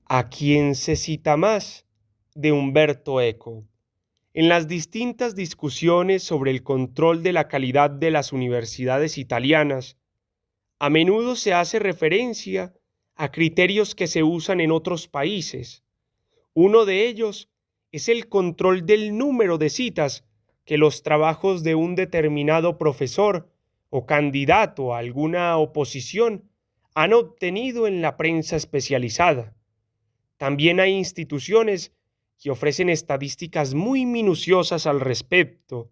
¿A quién se cita más? De Humberto Eco. En las distintas discusiones sobre el control de la calidad de las universidades italianas, a menudo se hace referencia a criterios que se usan en otros países. Uno de ellos es el control del número de citas que los trabajos de un determinado profesor o candidato a alguna oposición han obtenido en la prensa especializada. También hay instituciones que ofrecen estadísticas muy minuciosas al respecto,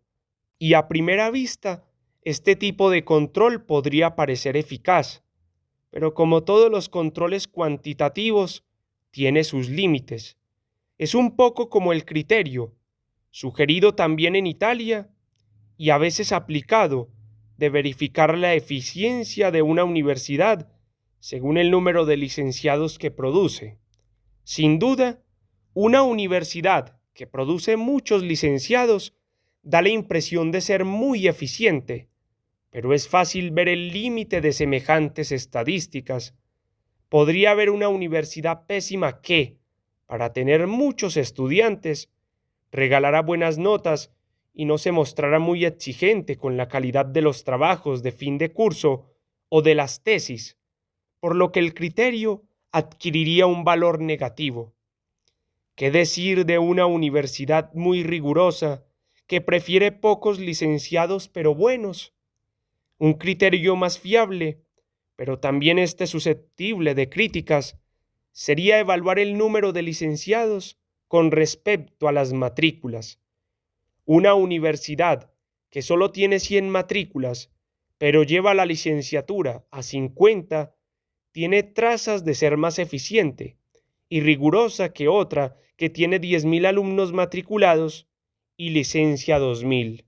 y a primera vista, este tipo de control podría parecer eficaz, pero como todos los controles cuantitativos, tiene sus límites. Es un poco como el criterio, sugerido también en Italia y a veces aplicado, de verificar la eficiencia de una universidad según el número de licenciados que produce. Sin duda, una universidad que produce muchos licenciados da la impresión de ser muy eficiente, pero es fácil ver el límite de semejantes estadísticas. Podría haber una universidad pésima que, para tener muchos estudiantes, regalara buenas notas y no se mostrara muy exigente con la calidad de los trabajos de fin de curso o de las tesis, por lo que el criterio adquiriría un valor negativo. ¿Qué decir de una universidad muy rigurosa que prefiere pocos licenciados pero buenos? Un criterio más fiable, pero también susceptible de críticas, sería evaluar el número de licenciados con respecto a las matrículas. Una universidad que solo tiene 100 matrículas, pero lleva la licenciatura a 50, tiene trazas de ser más eficiente y rigurosa que otra que tiene 10.000 alumnos matriculados y licencia 2.000.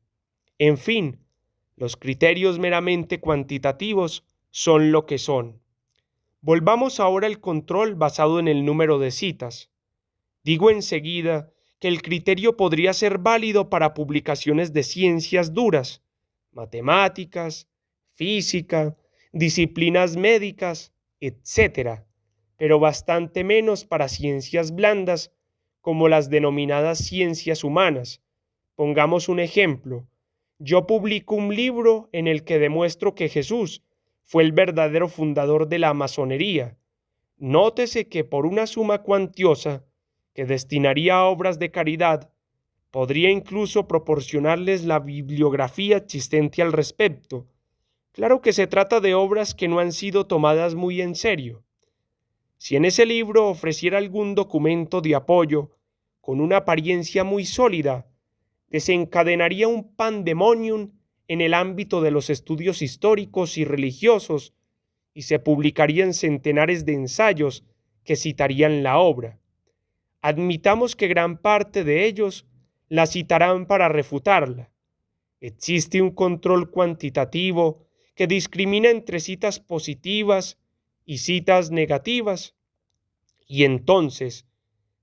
En fin, los criterios meramente cuantitativos son lo que son. Volvamos ahora al control basado en el número de citas. Digo enseguida que el criterio podría ser válido para publicaciones de ciencias duras, matemáticas, física, disciplinas médicas, etc., pero bastante menos para ciencias blandas como las denominadas ciencias humanas. Pongamos un ejemplo. Yo publico un libro en el que demuestro que Jesús fue el verdadero fundador de la masonería. Nótese que por una suma cuantiosa que destinaría a obras de caridad, podría incluso proporcionarles la bibliografía existente al respecto. Claro que se trata de obras que no han sido tomadas muy en serio. Si en ese libro ofreciera algún documento de apoyo con una apariencia muy sólida, desencadenaría un pandemonium en el ámbito de los estudios históricos y religiosos y se publicarían centenares de ensayos que citarían la obra. Admitamos que gran parte de ellos la citarán para refutarla. Existe un control cuantitativo que discrimina entre citas positivas y citas negativas. Y entonces,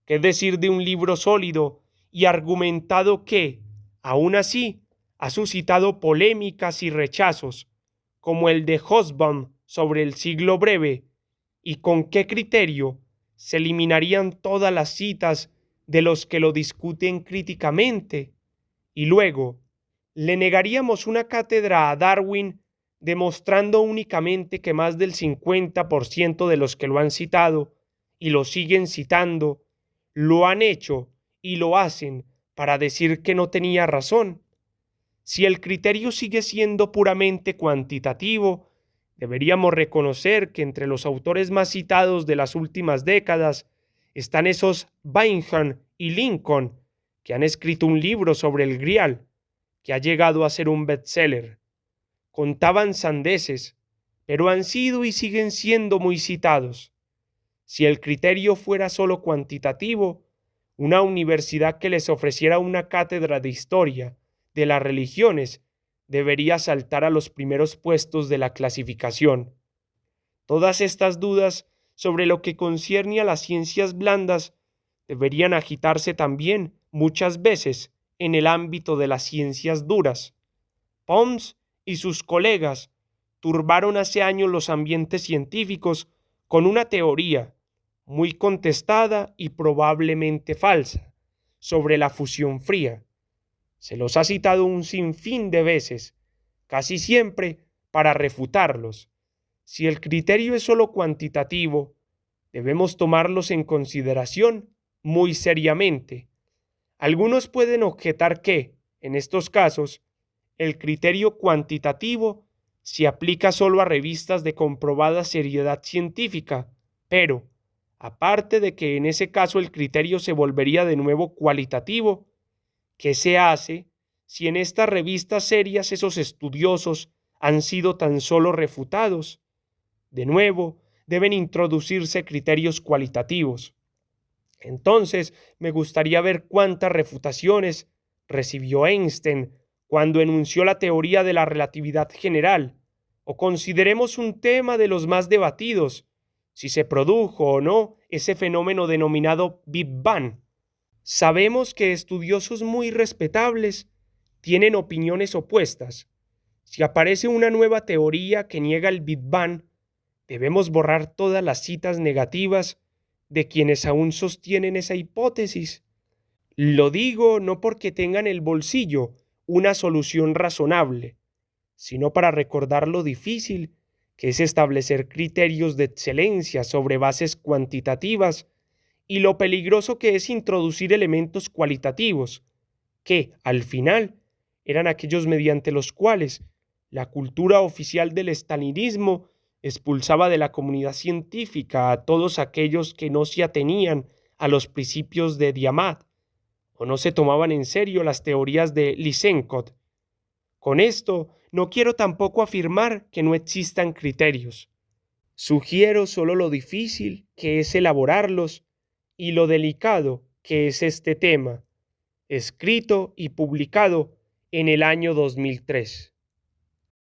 ¿qué decir de un libro sólido y argumentado que, aun así, ha suscitado polémicas y rechazos, como el de Hobsbawm sobre el siglo breve, y con qué criterio se eliminarían todas las citas de los que lo discuten críticamente? Y luego, ¿le negaríamos una cátedra a Darwin demostrando únicamente que más del 50% de los que lo han citado y lo siguen citando, lo han hecho y lo hacen para decir que no tenía razón? Si el criterio sigue siendo puramente cuantitativo, deberíamos reconocer que entre los autores más citados de las últimas décadas están esos Bingham y Lincoln, que han escrito un libro sobre el Grial, que ha llegado a ser un bestseller. Contaban sandeces, pero han sido y siguen siendo muy citados. Si el criterio fuera solo cuantitativo, una universidad que les ofreciera una cátedra de historia de las religiones debería saltar a los primeros puestos de la clasificación. Todas estas dudas sobre lo que concierne a las ciencias blandas deberían agitarse también muchas veces en el ámbito de las ciencias duras. Pons y sus colegas turbaron hace años los ambientes científicos con una teoría, muy contestada y probablemente falsa, sobre la fusión fría. Se los ha citado un sinfín de veces, casi siempre para refutarlos. Si el criterio es solo cuantitativo, debemos tomarlos en consideración muy seriamente. Algunos pueden objetar que, en estos casos, el criterio cuantitativo se aplica solo a revistas de comprobada seriedad científica, pero, aparte de que en ese caso el criterio se volvería de nuevo cualitativo, ¿qué se hace si en estas revistas serias esos estudiosos han sido tan solo refutados? De nuevo, deben introducirse criterios cualitativos. Entonces, me gustaría ver cuántas refutaciones recibió Einstein cuando enunció la teoría de la relatividad general, o consideremos un tema de los más debatidos, si se produjo o no ese fenómeno denominado Big Bang. Sabemos que estudiosos muy respetables tienen opiniones opuestas. Si aparece una nueva teoría que niega el Big Bang, debemos borrar todas las citas negativas de quienes aún sostienen esa hipótesis. Lo digo no porque tengan en el bolsillo una solución razonable, sino para recordar lo difícil que es establecer criterios de excelencia sobre bases cuantitativas y lo peligroso que es introducir elementos cualitativos, que, al final, eran aquellos mediante los cuales la cultura oficial del estalinismo expulsaba de la comunidad científica a todos aquellos que no se atenían a los principios de Diamat o no se tomaban en serio las teorías de Lysenkot. Con esto no quiero tampoco afirmar que no existan criterios. Sugiero solo lo difícil que es elaborarlos y lo delicado que es este tema, escrito y publicado en el año 2003.